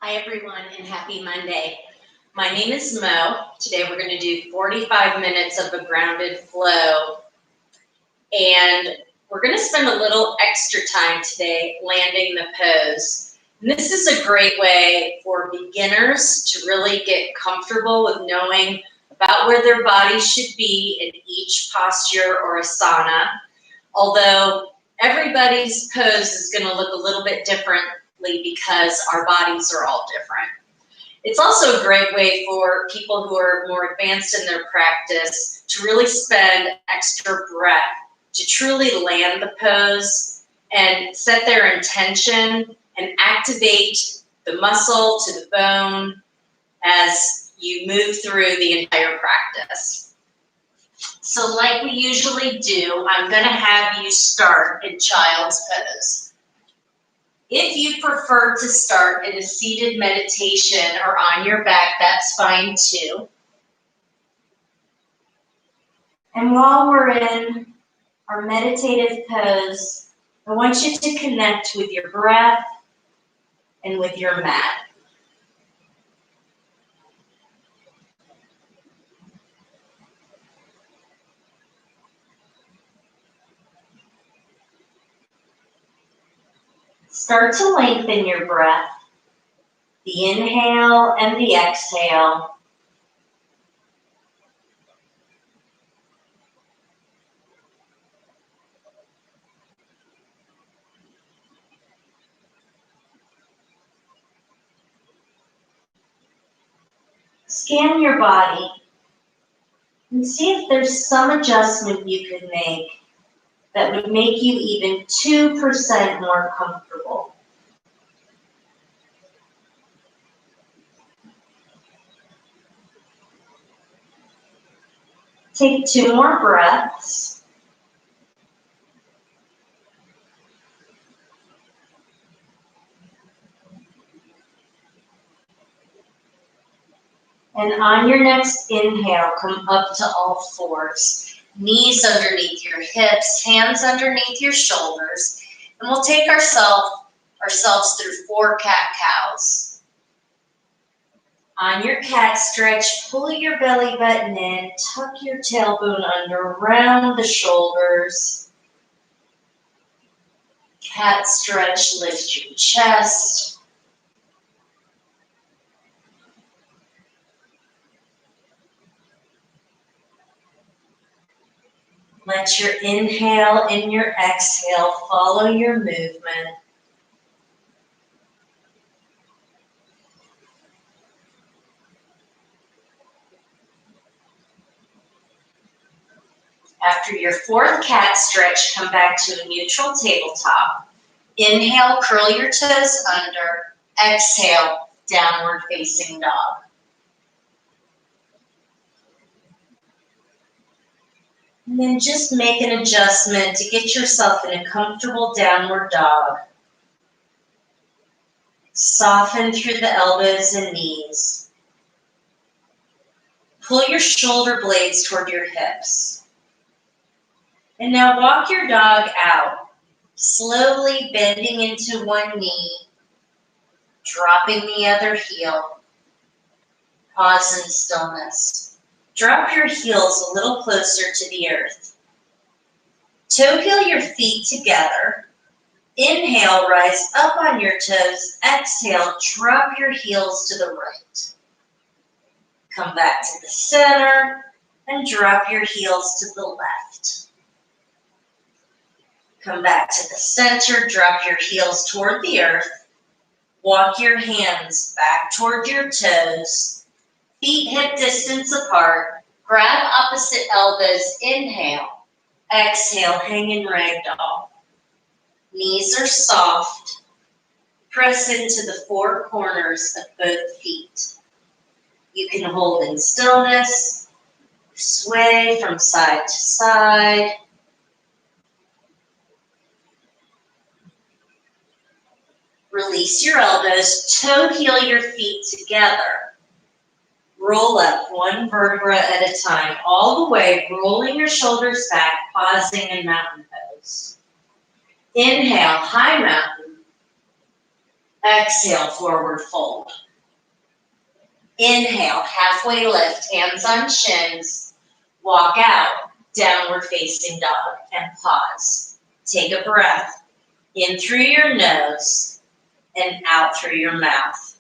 Hi everyone and happy Monday. My name is Mo. Today we're going to do 45 minutes of a grounded flow, and we're going to spend a little extra time today landing the pose. And this is a great way for beginners to really get comfortable with knowing about where their body should be in each posture or asana. Although everybody's pose is going to look a little bit different because our bodies are all different. It's also a great way for people who are more advanced in their practice to really spend extra breath to truly land the pose and set their intention and activate the muscle to the bone as you move through the entire practice. So like we usually do, I'm going to have you start in child's pose. If you prefer to start in a seated meditation or on your back, that's fine too. And while we're in our meditative pose, I want you to connect with your breath and with your mat. Start to lengthen your breath, the inhale and the exhale. Scan your body and see if there's some adjustment you could make that would make you even 2% more comfortable. Take 2 more breaths. And on your next inhale, come up to all fours. Knees underneath your hips, hands underneath your shoulders. And we'll take ourselves through 4 cat-cows. On your cat stretch, pull your belly button in, tuck your tailbone under, round the shoulders. Cat stretch, lift your chest. Let your inhale and your exhale follow your movement. After your 4th cat stretch, come back to a neutral tabletop. Inhale, curl your toes under. Exhale, downward facing dog. And then just make an adjustment to get yourself in a comfortable downward dog. Soften through the elbows and knees. Pull your shoulder blades toward your hips. And now walk your dog out, slowly bending into one knee, dropping the other heel. Pause in stillness. Drop your heels a little closer to the earth. Toe heel your feet together. Inhale, rise up on your toes. Exhale, drop your heels to the right. Come back to the center and drop your heels to the left. Come back to the center, drop your heels toward the earth. Walk your hands back toward your toes. Feet hip distance apart. Grab opposite elbows. Inhale. Exhale, hang in ragdoll. Knees are soft. Press into the 4 corners of both feet. You can hold in stillness. Sway from side to side. Release your elbows. Toe heel your feet together. Roll up 1 vertebra at a time, all the way, rolling your shoulders back, pausing in mountain pose. Inhale, high mountain. Exhale, forward fold. Inhale, halfway lift, hands on shins. Walk out, downward facing dog, and pause. Take a breath in through your nose and out through your mouth.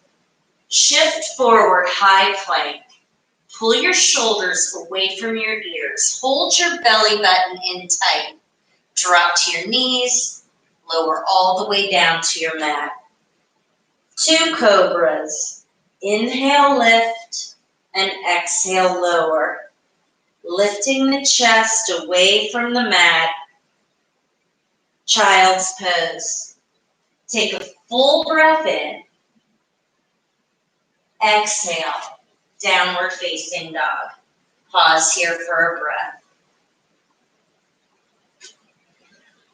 Shift forward, high plank. Pull your shoulders away from your ears. Hold your belly button in tight. Drop to your knees. Lower all the way down to your mat. 2 cobras. Inhale, lift, and exhale, lower. Lifting the chest away from the mat. Child's pose. Take a full breath in. Exhale, downward facing dog. Pause here for a breath.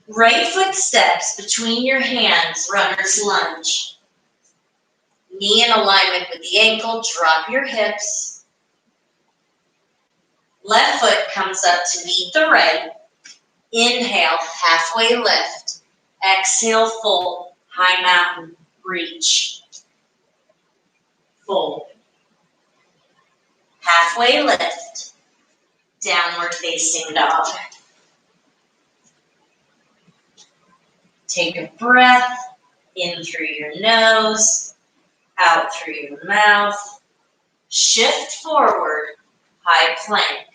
Right foot steps between your hands, runner's lunge. Knee in alignment with the ankle, drop your hips. Left foot comes up to meet the right. Inhale, halfway lift. Exhale, fold, high mountain, reach. Fold. Halfway lift, downward facing dog. Take a breath in through your nose, out through your mouth. Shift forward, high plank.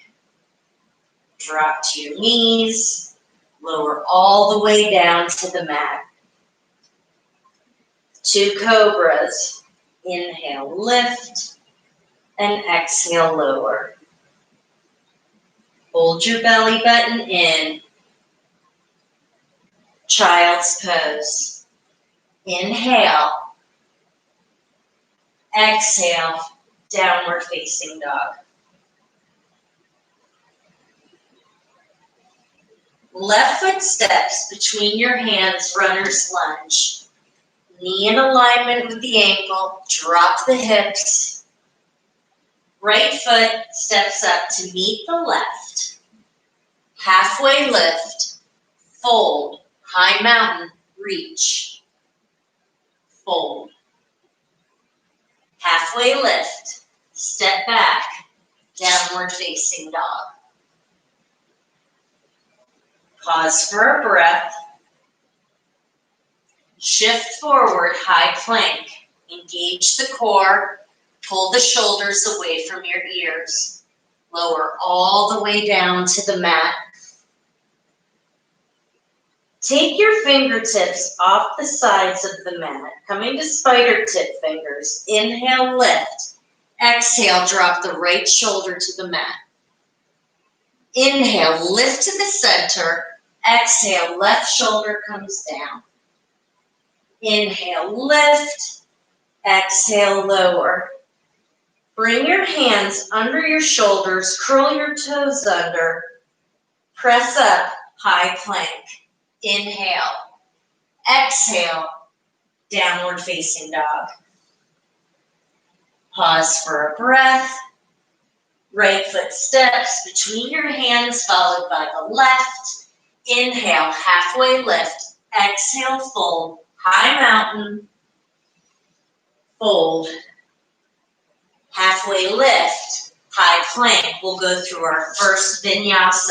Drop to your knees, lower all the way down to the mat. 2 cobras. Inhale, lift, and exhale, lower. Hold your belly button in. Child's pose. Inhale. Exhale, downward facing dog. Left foot steps between your hands, runner's lunge. Knee in alignment with the ankle, drop the hips. Right foot steps up to meet the left. Halfway lift, fold, high mountain, reach. Fold. Halfway lift, step back, downward facing dog. Pause for a breath. Shift forward, high plank. Engage the core. Pull the shoulders away from your ears. Lower all the way down to the mat. Take your fingertips off the sides of the mat, coming to spider tip fingers. Inhale, lift. Exhale, drop the right shoulder to the mat. Inhale, lift to the center. Exhale, left shoulder comes down. Inhale, lift. Exhale, lower. Bring your hands under your shoulders, curl your toes under. Press up, high plank. Inhale. Exhale, downward facing dog. Pause for a breath. Right foot steps between your hands, followed by the left. Inhale, halfway lift. Exhale, fold, high mountain. Fold. Halfway lift, high plank. We'll go through our first vinyasa.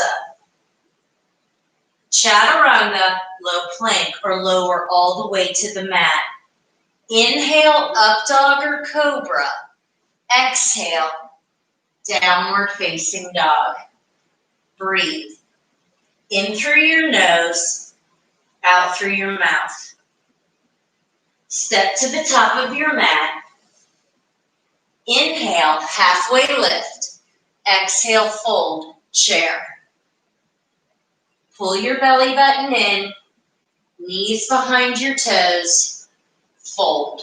Chaturanga, low plank, or lower all the way to the mat. Inhale, up dog or cobra. Exhale, downward facing dog. Breathe. In through your nose, out through your mouth. Step to the top of your mat. Inhale, halfway lift. Exhale, fold, chair. Pull your belly button in, knees behind your toes, fold.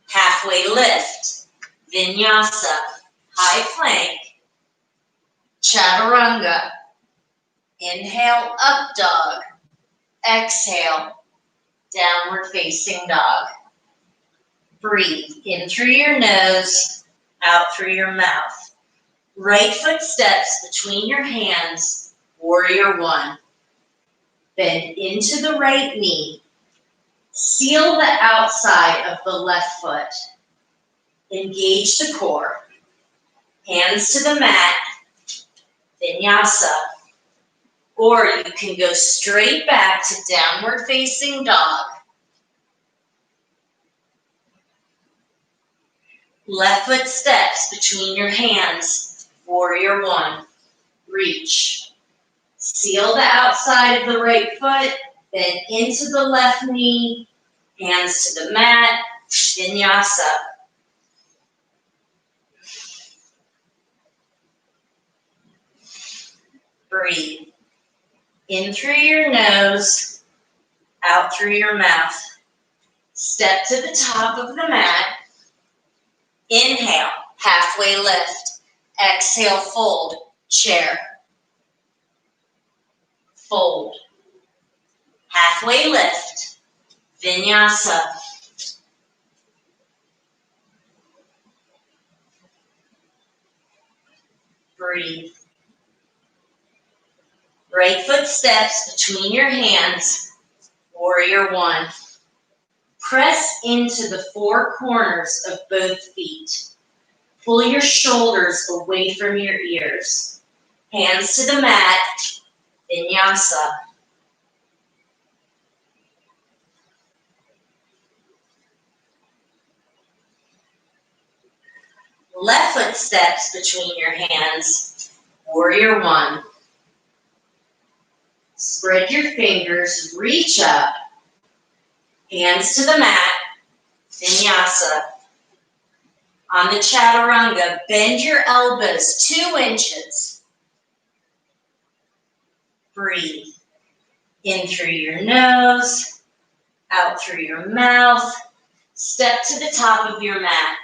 Halfway lift, vinyasa, high plank, chaturanga. Inhale, up dog. Exhale, downward facing dog. Breathe in through your nose, out through your mouth. Right foot steps between your hands, warrior one. Bend into the right knee. Seal the outside of the left foot. Engage the core. Hands to the mat. Vinyasa. Or you can go straight back to downward facing dog. Left foot steps between your hands. Warrior one. Reach. Seal the outside of the right foot. Bend into the left knee. Hands to the mat. Vinyasa. Breathe. In through your nose, out through your mouth. Step to the top of the mat. Inhale, halfway lift. Exhale, fold, chair. Fold. Halfway lift. Vinyasa. Breathe. Right foot steps between your hands. Warrior one. Press into the four corners of both feet. Pull your shoulders away from your ears. Hands to the mat. Vinyasa. Left foot steps between your hands. Warrior one. Spread your fingers, reach up. Hands to the mat. Vinyasa. On the chaturanga, bend your elbows 2 inches. Breathe. In through your nose, out through your mouth. Step to the top of your mat.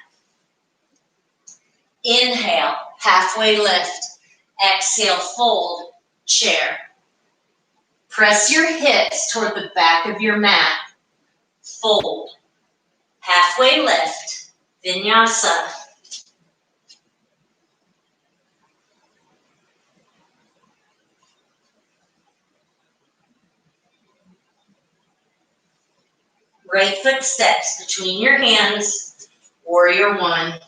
Inhale, halfway lift. Exhale, fold, chair. Press your hips toward the back of your mat. Fold. Halfway lift. Vinyasa. Right foot steps between your hands. Warrior one.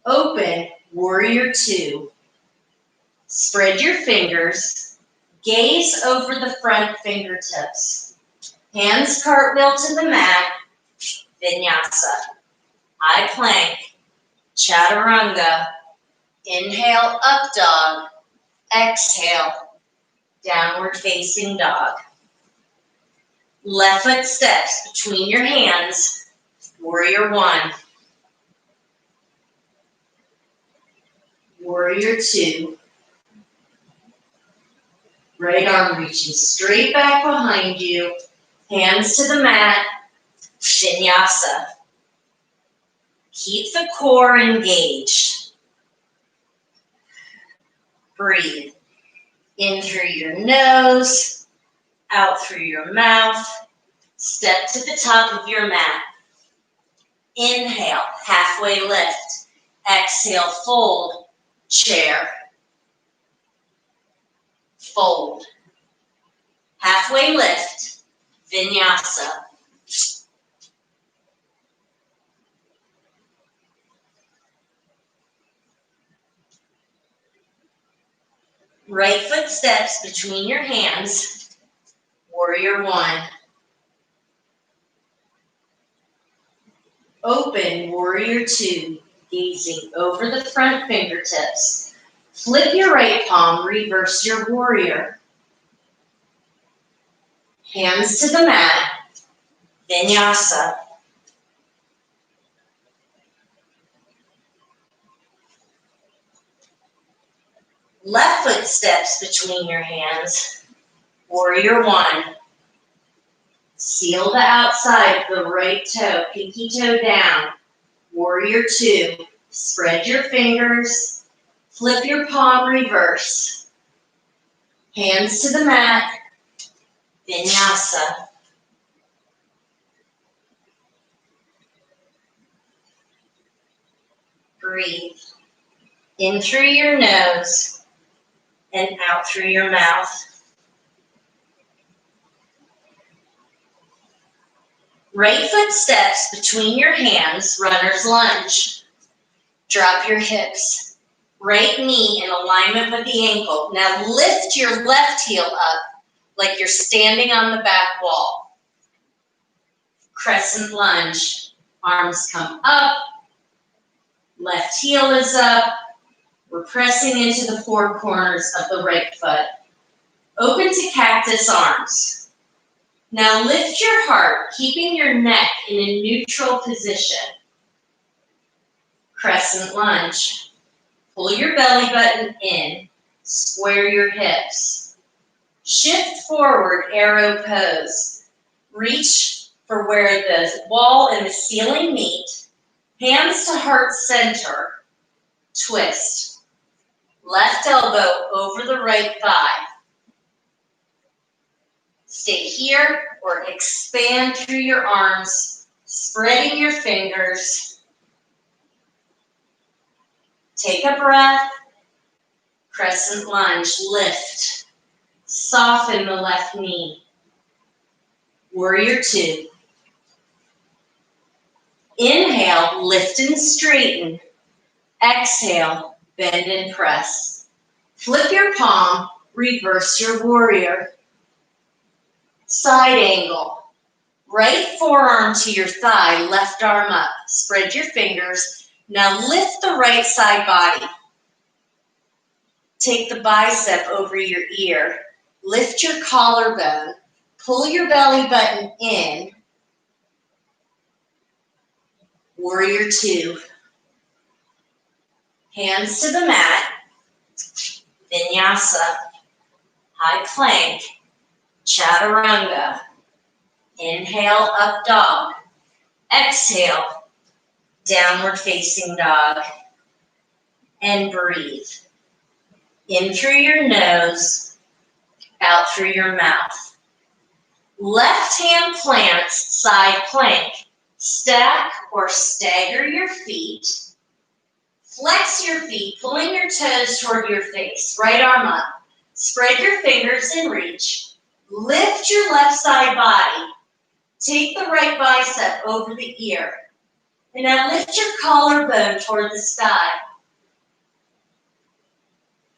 Open, warrior two. Spread your fingers. Gaze over the front fingertips. Hands cartwheel to the mat. Vinyasa. High plank. Chaturanga. Inhale, up dog. Exhale, downward facing dog. Left foot steps between your hands. Warrior one. Warrior two. Right arm reaching straight back behind you. Hands to the mat. Vinyasa. Keep the core engaged. Breathe. In through your nose, out through your mouth. Step to the top of your mat. Inhale, halfway lift. Exhale, fold, chair. Fold. Halfway lift, vinyasa. Right foot steps between your hands, warrior one. Open, warrior two, gazing over the front fingertips. Flip your right palm, reverse your warrior. Hands to the mat, vinyasa. Left foot steps between your hands, warrior one. Seal the outside of the right toe, pinky toe down, warrior two. Spread your fingers, flip your palm, reverse. Hands to the mat, vinyasa. Breathe. In through your nose and out through your mouth. Right foot steps between your hands, runner's lunge. Drop your hips. Right knee in alignment with the ankle. Now lift your left heel up like you're standing on the back wall. Crescent lunge. Arms come up. Left heel is up. We're pressing into the four corners of the right foot. Open to cactus arms. Now lift your heart, keeping your neck in a neutral position. Crescent lunge. Pull your belly button in. Square your hips. Shift forward, arrow pose. Reach for where the wall and the ceiling meet. Hands to heart center. Twist. Left elbow over the right thigh. Stay here or expand through your arms, spreading your fingers. Take a breath. Crescent lunge, lift. Soften the left knee. Warrior two. Inhale, lift and straighten. Exhale, bend and press. Flip your palm, reverse your warrior. Side angle. Right forearm to your thigh, left arm up. Spread your fingers. Now lift the right side body. Take the bicep over your ear. Lift your collarbone. Pull your belly button in. Warrior two. Hands to the mat. Vinyasa. High plank. Chaturanga. Inhale, up dog. Exhale, downward facing dog. And breathe. In through your nose, out through your mouth. Left hand plants, side plank. Stack or stagger your feet. Flex your feet, pulling your toes toward your face. Right arm up. Spread your fingers and reach. Lift your left side body. Take the right bicep over the ear. And now lift your collarbone toward the sky.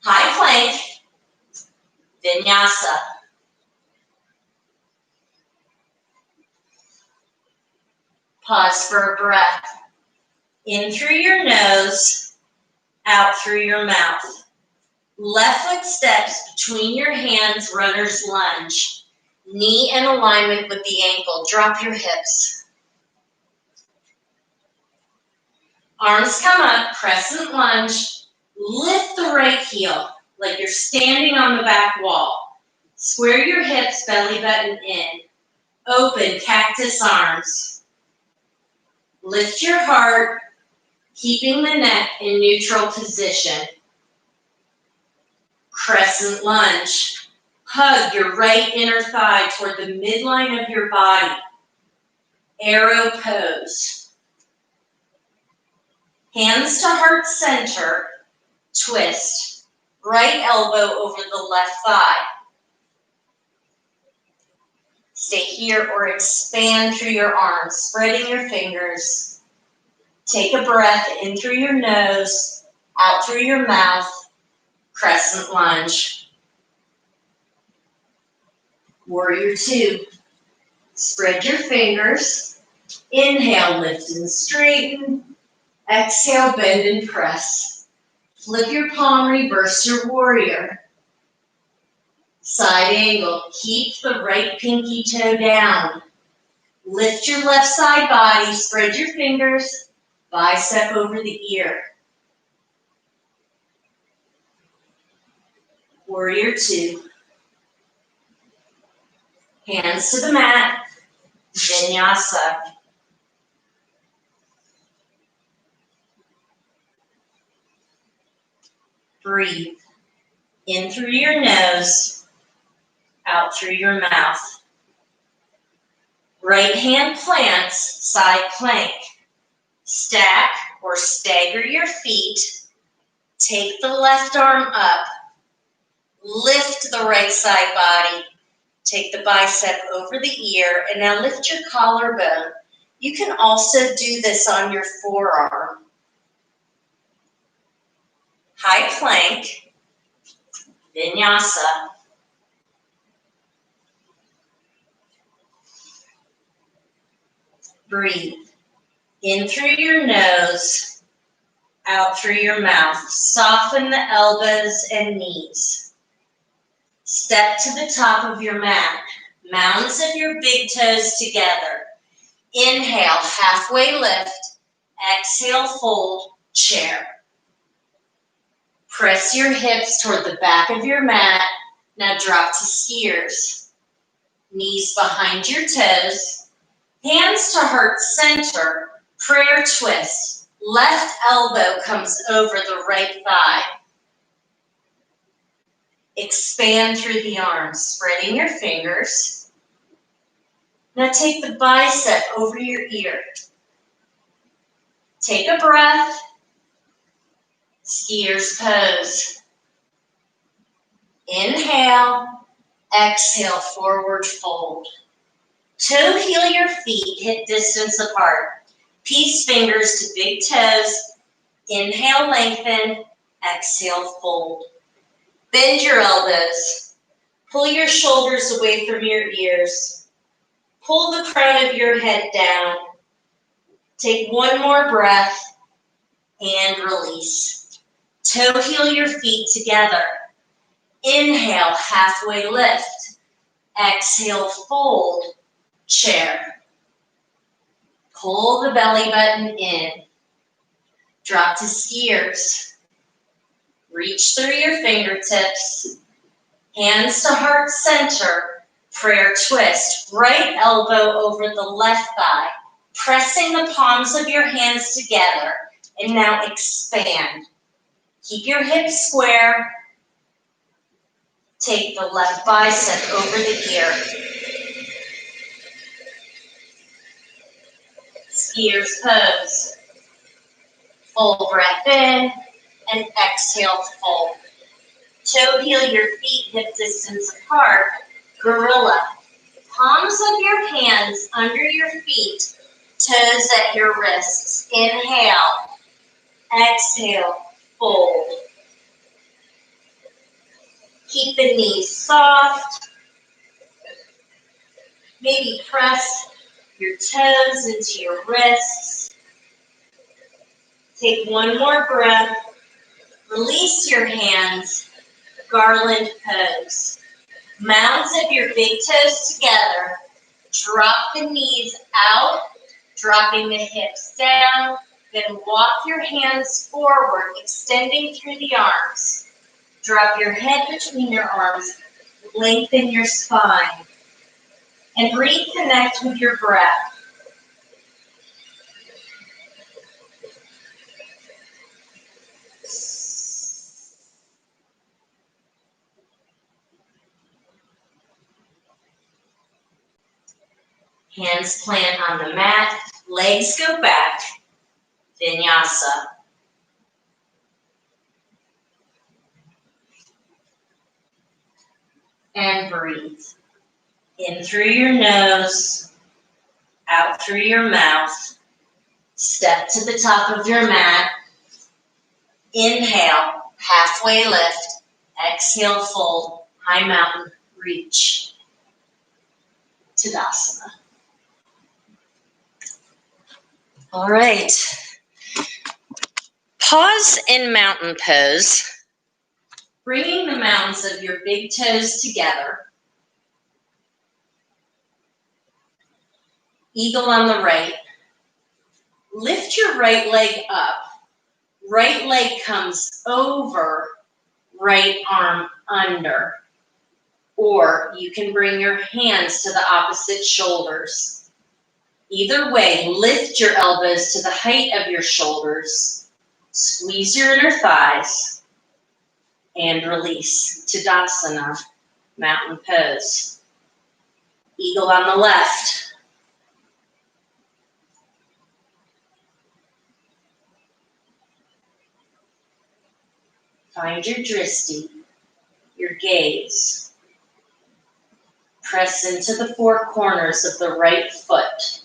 High plank, vinyasa. Pause for a breath. In through your nose, out through your mouth. Left foot steps between your hands, runner's lunge. Knee in alignment with the ankle. Drop your hips. Arms come up, crescent lunge. Lift the right heel like you're standing on the back wall. Square your hips, belly button in. Open, cactus arms. Lift your heart, keeping the neck in neutral position. Crescent lunge. Hug your right inner thigh toward the midline of your body. Arrow pose. Hands to heart center. Twist. Right elbow over the left thigh. Stay here or expand through your arms, spreading your fingers. Take a breath in through your nose, out through your mouth. Crescent lunge. Warrior two. Spread your fingers. Inhale, lift and straighten. Exhale, bend and press. Flip your palm, reverse your warrior. Side angle. Keep the right pinky toe down. Lift your left side body. Spread your fingers. Bicep over the ear. Warrior two. Hands to the mat. Vinyasa. Breathe. In through your nose, out through your mouth. Right hand plants, side plank. Stack or stagger your feet. Take the left arm up. Lift the right side body. Take the bicep over the ear, and now lift your collarbone. You can also do this on your forearm. High plank, vinyasa. Breathe. In through your nose, out through your mouth. Soften the elbows and knees. Step to the top of your mat. Mounds of your big toes together. Inhale, halfway lift. Exhale, fold, chair. Press your hips toward the back of your mat. Now drop to skiers. Knees behind your toes. Hands to heart center. Prayer twist. Left elbow comes over the right thigh. Expand through the arms, spreading your fingers. Now take the bicep over your ear. Take a breath. Skier's pose. Inhale, exhale, forward fold. Toe heel your feet, hip distance apart. Peace fingers to big toes. Inhale, lengthen. Exhale, fold. Bend your elbows. Pull your shoulders away from your ears. Pull the crown of your head down. Take one more breath and release. Toe heel your feet together. Inhale, halfway lift. Exhale, fold, chair. Pull the belly button in. Drop to skiers. Reach through your fingertips. Hands to heart center. Prayer twist. Right elbow over the left thigh. Pressing the palms of your hands together. And now expand. Keep your hips square. Take the left bicep over the ear. Skier's pose. Full breath in and exhale, fold. Toe heel your feet hip distance apart. Gorilla. Palms of your hands under your feet. Toes at your wrists. Inhale. Exhale, fold. Keep the knees soft. Maybe press your toes into your wrists. Take one more breath. Release your hands. Garland pose. Mounds of your big toes together. Drop the knees out, dropping the hips down. Then walk your hands forward, extending through the arms. Drop your head between your arms. Lengthen your spine. And reconnect with your breath. Hands plant on the mat, legs go back, vinyasa. And breathe. In through your nose, out through your mouth. Step to the top of your mat. Inhale, halfway lift. Exhale, fold, high mountain, reach. Tadasana. All right. Pause in mountain pose, bringing the mounds of your big toes together. Eagle on the right. Lift your right leg up. Right leg comes over, right arm under. Or you can bring your hands to the opposite shoulders. Either way, lift your elbows to the height of your shoulders. Squeeze your inner thighs. And release. Tadasana, mountain pose. Eagle on the left. Find your drishti, your gaze. Press into the four corners of the right foot.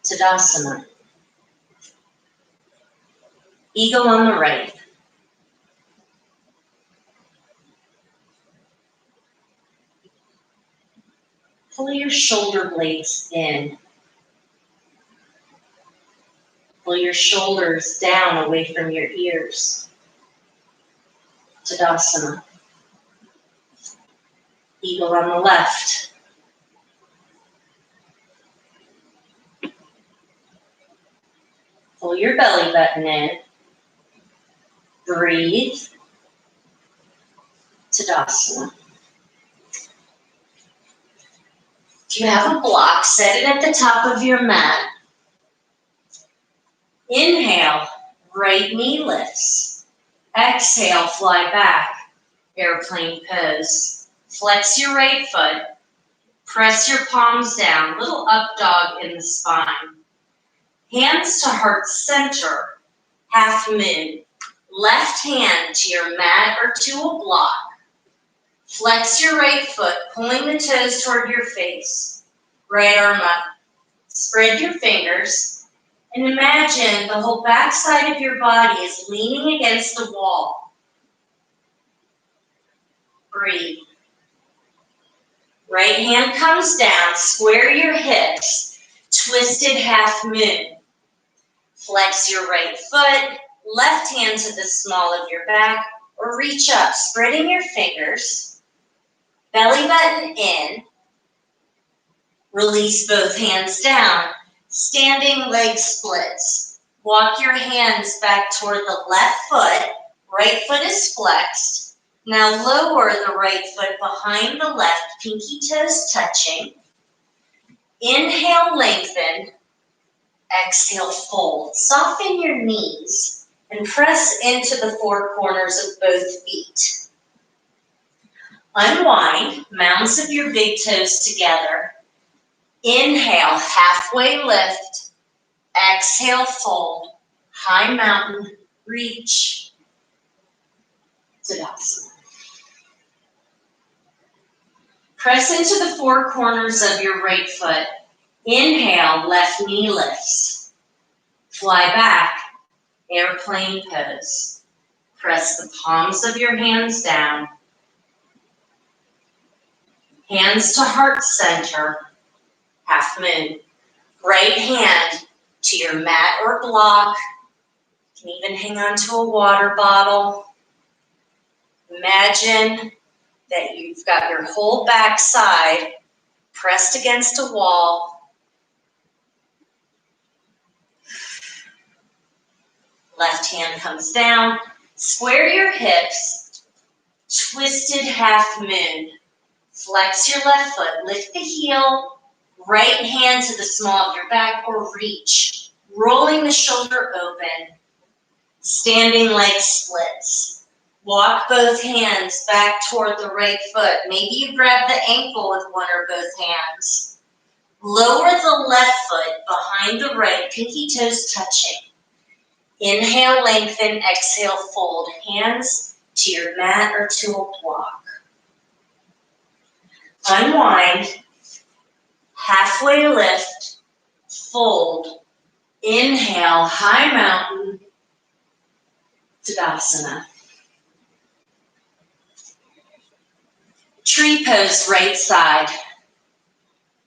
Tadasana. Eagle on the right. Pull your shoulder blades in. Pull your shoulders down away from your ears. Tadasana. Eagle on the left. Pull your belly button in. Breathe. Tadasana. If you have a block, set it at the top of your mat. Inhale, right knee lifts. Exhale, fly back, airplane pose. Flex your right foot. Press your palms down, little up dog in the spine. Hands to heart center, half moon. Left hand to your mat or to a block. Flex your right foot, pulling the toes toward your face. Right arm up. Spread your fingers and imagine the whole back side of your body is leaning against a wall. Breathe. Right hand comes down, square your hips, twisted half moon. Flex your right foot, left hand to the small of your back, or reach up, spreading your fingers. Belly button in. Release both hands down. Standing leg splits. Walk your hands back toward the left foot. Right foot is flexed. Now lower the right foot behind the left, pinky toes touching. Inhale, lengthen. Exhale, fold. Soften your knees and press into the four corners of both feet. Unwind, mounds of your big toes together. Inhale, halfway lift. Exhale, fold. High mountain, reach. Tadasana. Press into the four corners of your right foot. Inhale, left knee lifts. Fly back, airplane pose. Press the palms of your hands down. Hands to heart center, half moon. Right hand to your mat or block. You can even hang on to a water bottle. Imagine that you've got your whole back side pressed against a wall. Left hand comes down. Square your hips. Twisted half moon. Flex your left foot. Lift the heel. Right hand to the small of your back or reach. Rolling the shoulder open. Standing leg splits. Walk both hands back toward the right foot. Maybe you grab the ankle with one or both hands. Lower the left foot behind the right, pinky toes touching. Inhale, lengthen, exhale, fold. Hands to your mat or to a block. Unwind, halfway lift, fold. Inhale, high mountain, Tadasana. Tree pose, right side.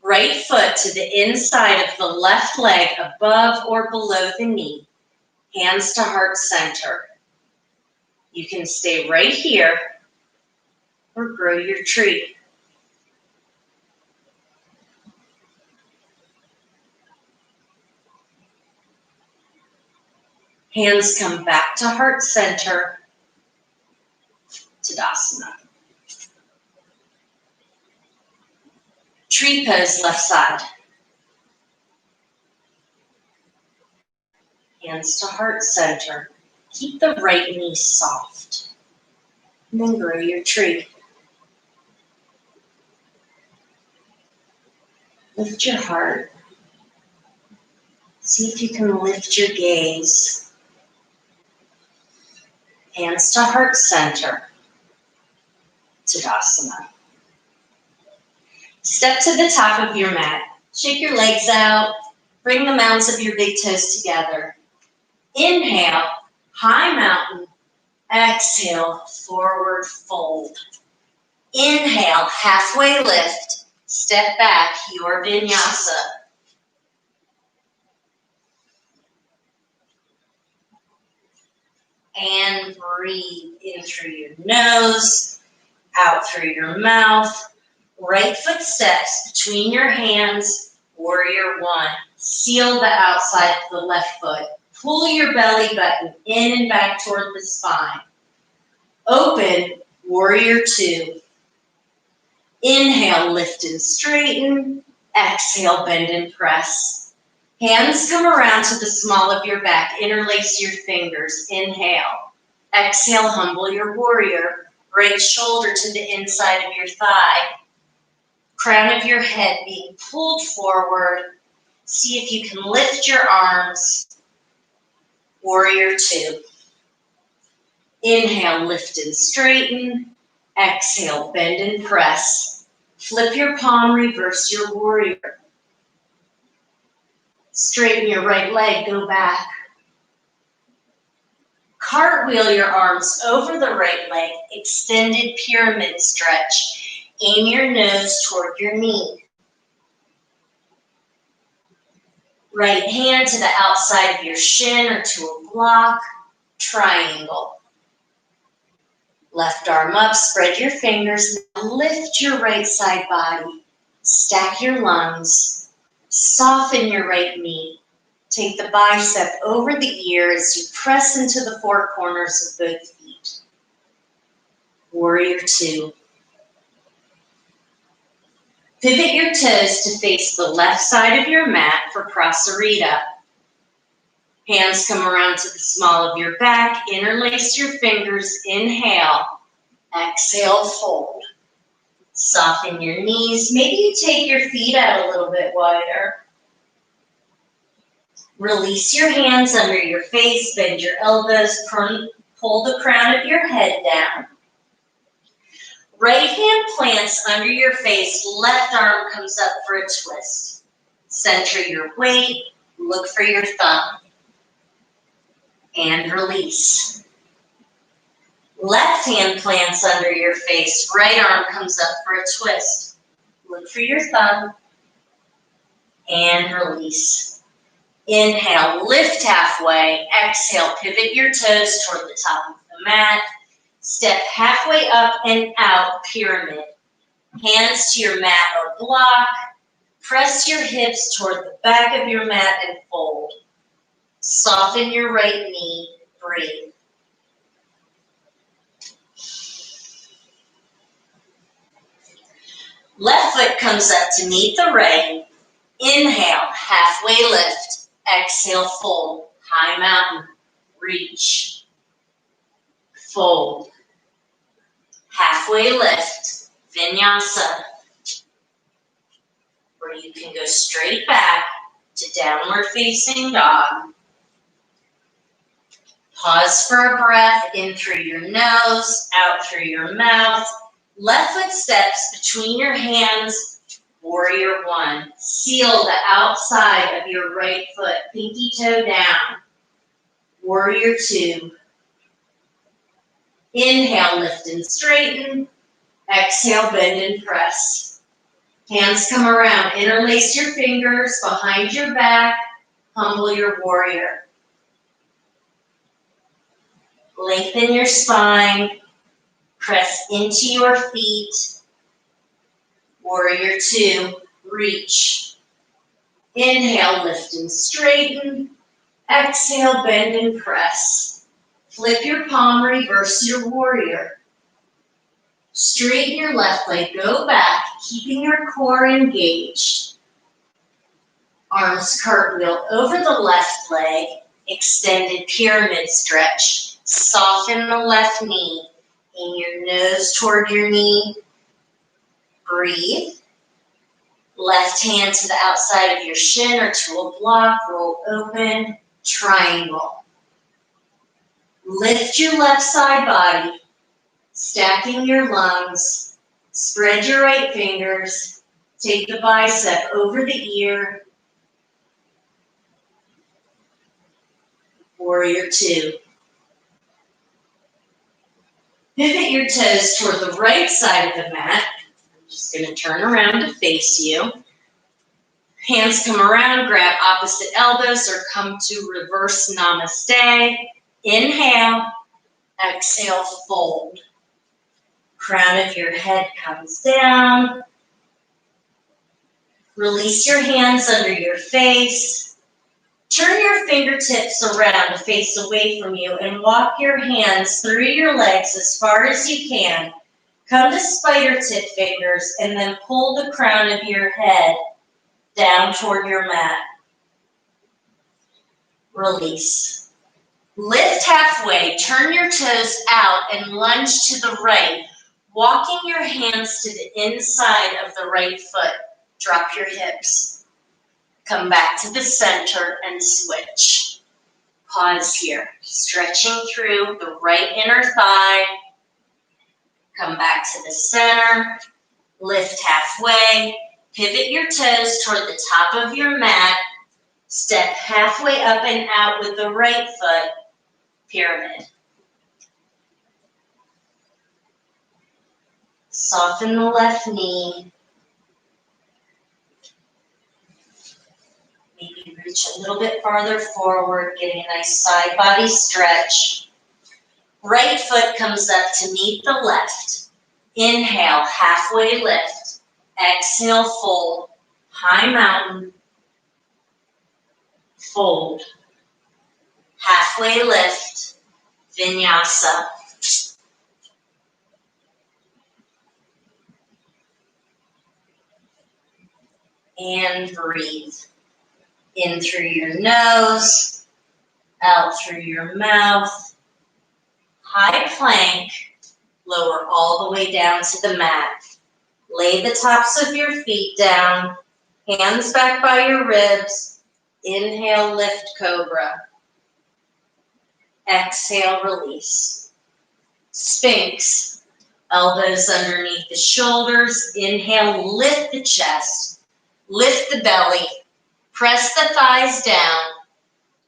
Right foot to the inside of the left leg, above or below the knee. Hands to heart center. You can stay right here or grow your tree. Hands come back to heart center, Tadasana. Tree pose, left side. Hands to heart center. Keep the right knee soft. And then grow your tree. Lift your heart. See if you can lift your gaze. Hands to heart center, Tadasana. Step to the top of your mat. Shake your legs out. Bring the mounds of your big toes together. Inhale, high mountain. Exhale, forward fold. Inhale, halfway lift. Step back, your vinyasa. And breathe in through your nose, out through your mouth. Right foot steps between your hands, warrior one. Seal the outside of the left foot. Pull your belly button in and back toward the spine. Open, warrior two. Inhale, lift and straighten. Exhale, bend and press. Hands come around to the small of your back. Interlace your fingers. Inhale. Exhale, humble your warrior. Right shoulder to the inside of your thigh. Crown of your head being pulled forward. See if you can lift your arms. Warrior two. Inhale, lift and straighten. Exhale, bend and press. Flip your palm, reverse your warrior. Straighten your right leg, go back. Cartwheel your arms over the right leg, extended pyramid stretch. Aim your nose toward your knee. Right hand to the outside of your shin or to a block, triangle. Left arm up, spread your fingers, lift your right side body, stack your lungs, soften your right knee. Take the bicep over the ear as you press into the four corners of both feet. Warrior two. Pivot your toes to face the left side of your mat for Prasarita. Hands come around to the small of your back. Interlace your fingers. Inhale. Exhale, fold. Soften your knees. Maybe you take your feet out a little bit wider. Release your hands under your face. Bend your elbows. Pull the crown of your head down. Right hand plants under your face. Left arm comes up for a twist. Center your weight. Look for your thumb. And release. Left hand plants under your face. Right arm comes up for a twist. Look for your thumb. And release. Inhale, lift halfway. Exhale, pivot your toes toward the top of the mat. Step halfway up and out, pyramid. Hands to your mat or block. Press your hips toward the back of your mat and fold. Soften your right knee. Breathe. Left foot comes up to meet the right. Inhale, halfway lift. Exhale, fold. High mountain. Reach. Fold. Halfway lift. Vinyasa. Or you can go straight back to downward facing dog. Pause for a breath, in through your nose, out through your mouth. Left foot steps between your hands, warrior one. Seal the outside of your right foot, pinky toe down. Warrior two. Inhale, lift and straighten. Exhale, bend and press. Hands come around, interlace your fingers behind your back, humble your warrior. Lengthen your spine, press into your feet. Warrior two, reach. Inhale, lift and straighten. Exhale, bend and press. Flip your palm, reverse your warrior. Straighten your left leg, go back, keeping your core engaged. Arms cartwheel over the left leg, extended pyramid stretch. Soften the left knee. Aim your nose toward your knee. Breathe. Left hand to the outside of your shin or to a block. Roll open. Triangle. Lift your left side body. Stacking your lungs. Spread your right fingers. Take the bicep over the ear. Warrior two. Pivot your toes toward the right side of the mat. I'm just going to turn around to face you. Hands come around, grab opposite elbows or come to reverse namaste. Inhale, exhale, fold. Crown of your head comes down. Release your hands under your face. Turn your fingertips around to face away from you and walk your hands through your legs as far as you can. Come to spider tip fingers and then pull the crown of your head down toward your mat. Release. Lift halfway, turn your toes out and lunge to the right, walking your hands to the inside of the right foot. Drop your hips. Come back to the center and switch. Pause here, stretching through the right inner thigh. Come back to the center, lift halfway, pivot your toes toward the top of your mat, step halfway up and out with the right foot, pyramid. Soften the left knee. Maybe reach a little bit farther forward, getting a nice side body stretch. Right foot comes up to meet the left. Inhale, halfway lift. Exhale, fold. High mountain. Fold. Halfway lift. Vinyasa. And breathe. In through your nose, out through your mouth. High plank, lower all the way down to the mat. Lay the tops of your feet down, hands back by your ribs. Inhale, lift cobra. Exhale, release. Sphinx, elbows underneath the shoulders. Inhale, lift the chest, lift the belly. Press the thighs down.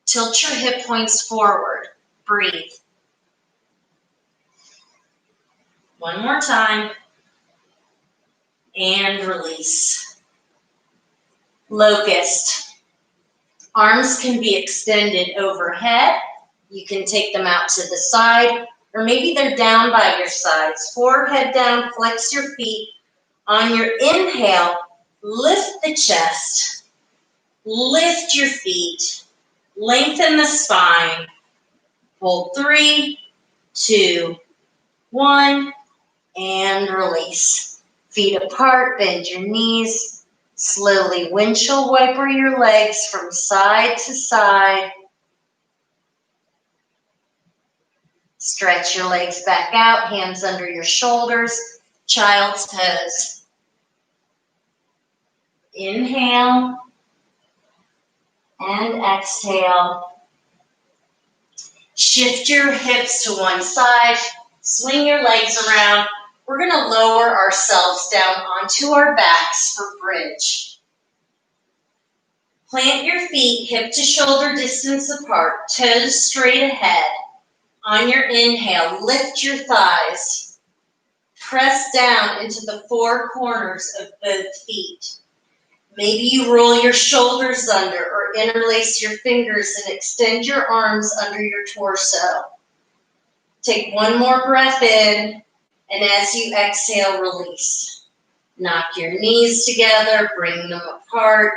Tilt your hip points forward. Breathe. One more time. And release. Locust. Arms can be extended overhead. You can take them out to the side, or maybe they're down by your sides. Forehead down, flex your feet. On your inhale, lift the chest. Lift your feet, lengthen the spine. Hold 3, 2, 1, and release. Feet apart, bend your knees. Slowly windshield wiper your legs from side to side. Stretch your legs back out, hands under your shoulders, child's pose. Inhale. And exhale. Shift your hips to one side. Swing your legs around. We're going to lower ourselves down onto our backs for bridge. Plant your feet hip to shoulder distance apart, toes straight ahead. On your inhale, lift your thighs. Press down into the four corners of both feet. Maybe you roll your shoulders under or interlace your fingers and extend your arms under your torso. Take one more breath in, and as you exhale, release. Knock your knees together, bring them apart.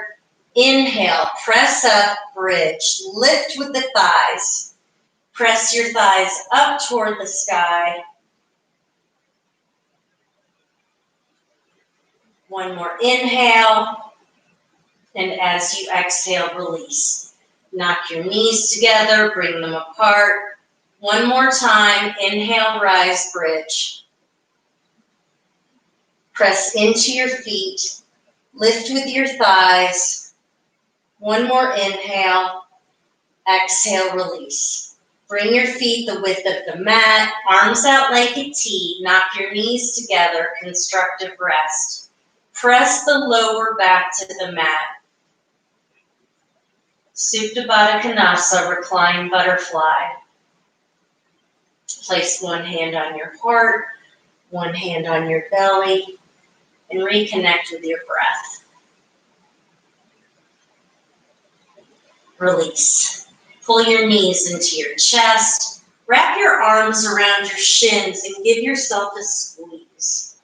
Inhale, press up, bridge. Lift with the thighs. Press your thighs up toward the sky. One more inhale. And as you exhale, release. Knock your knees together, bring them apart. One more time, inhale, rise, bridge. Press into your feet, lift with your thighs. One more inhale, exhale, release. Bring your feet the width of the mat, arms out like a T, knock your knees together, constructive rest. Press the lower back to the mat. Supta Baddha Konasana, recline butterfly. Place one hand on your heart, one hand on your belly, and reconnect with your breath. Release. Pull your knees into your chest. Wrap your arms around your shins and give yourself a squeeze.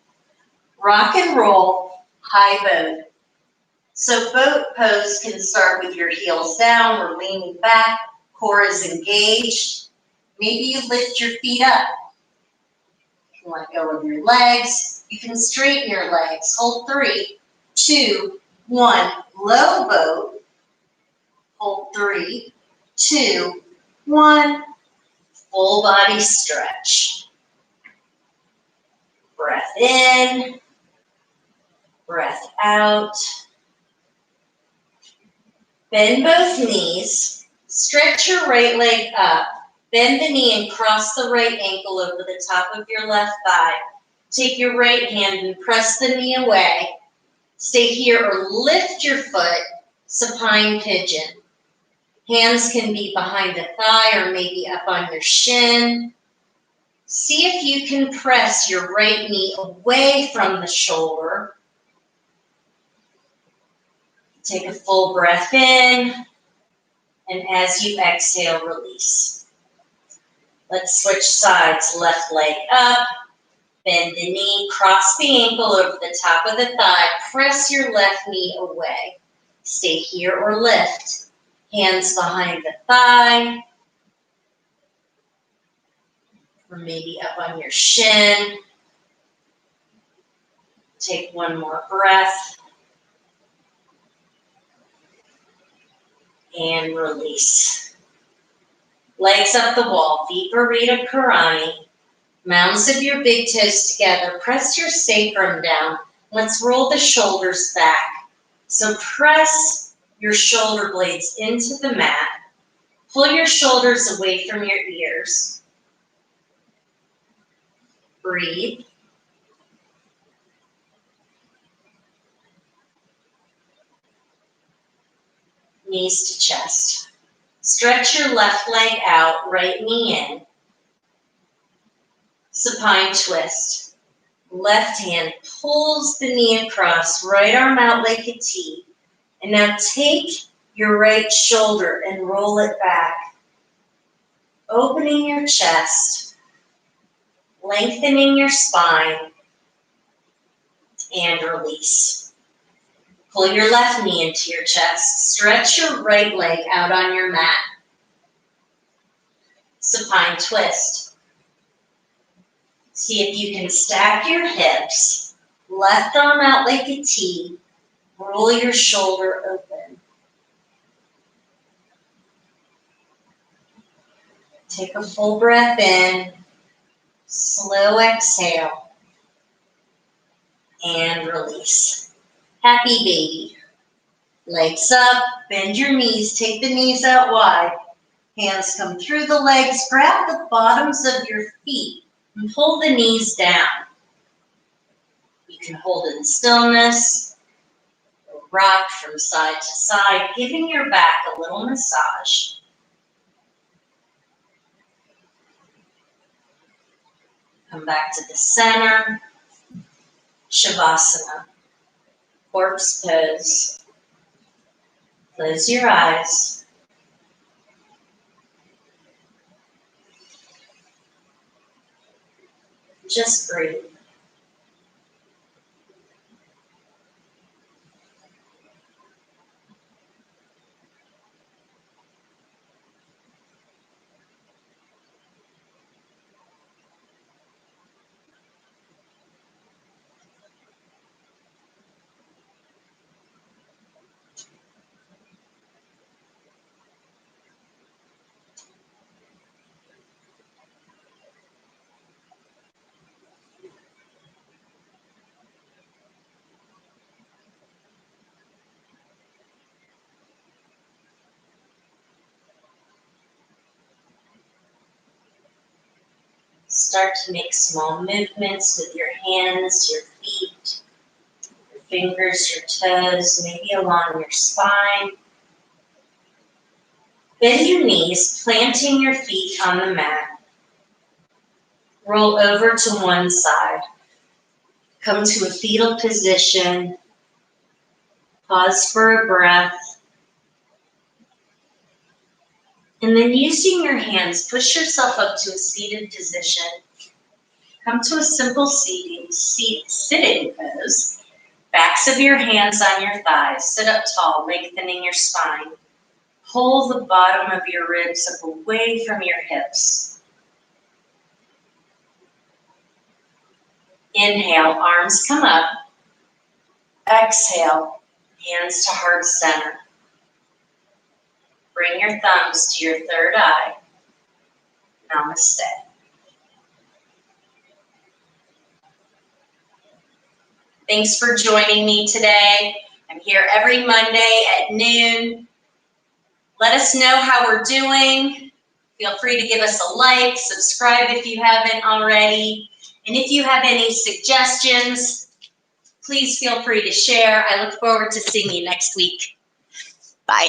Rock and roll, high boat. So boat pose can start with your heels down or leaning back, core is engaged. Maybe you lift your feet up. If you want to go with your legs, you can straighten your legs. Hold 3, 2, 1. Low boat. Hold 3, 2, 1. Full body stretch. Breath in. Breath out. Bend both knees. Stretch your right leg up. Bend the knee and cross the right ankle over the top of your left thigh. Take your right hand and press the knee away. Stay here or lift your foot, supine pigeon. Hands can be behind the thigh or maybe up on your shin. See if you can press your right knee away from the shoulder. Take a full breath in, and as you exhale, release. Let's switch sides. Left leg up, bend the knee, cross the ankle over the top of the thigh, press your left knee away. Stay here or lift. Hands behind the thigh, or maybe up on your shin. Take one more breath. And release. Legs up the wall, Viparita Karani. Mounds of your big toes together. Press your sacrum down. Let's roll the shoulders back. So press your shoulder blades into the mat. Pull your shoulders away from your ears. Breathe. Knees to chest. Stretch your left leg out, right knee in. Supine twist. Left hand pulls the knee across, right arm out like a T. And now take your right shoulder and roll it back. Opening your chest, lengthening your spine, and release. Pull your left knee into your chest. Stretch your right leg out on your mat. Supine twist. See if you can stack your hips. Left arm out like a T. Roll your shoulder open. Take a full breath in. Slow exhale. And release. Happy baby. Legs up, bend your knees, take the knees out wide. Hands come through the legs, grab the bottoms of your feet and pull the knees down. You can hold in stillness or rock from side to side, giving your back a little massage. Come back to the center, Shavasana. Corpse pose. Close your eyes. Just breathe. Start to make small movements with your hands, your feet, your fingers, your toes, maybe along your spine. Bend your knees, planting your feet on the mat. Roll over to one side. Come to a fetal position. Pause for a breath. And then using your hands, push yourself up to a seated position. Come to a simple sitting pose. Backs of your hands on your thighs. Sit up tall, lengthening your spine. Pull the bottom of your ribs up away from your hips. Inhale, arms come up. Exhale, hands to heart center. Bring your thumbs to your third eye. Namaste. Thanks for joining me today. I'm here every Monday at noon. Let us know how we're doing. Feel free to give us a like, subscribe if you haven't already. And if you have any suggestions, please feel free to share. I look forward to seeing you next week. Bye.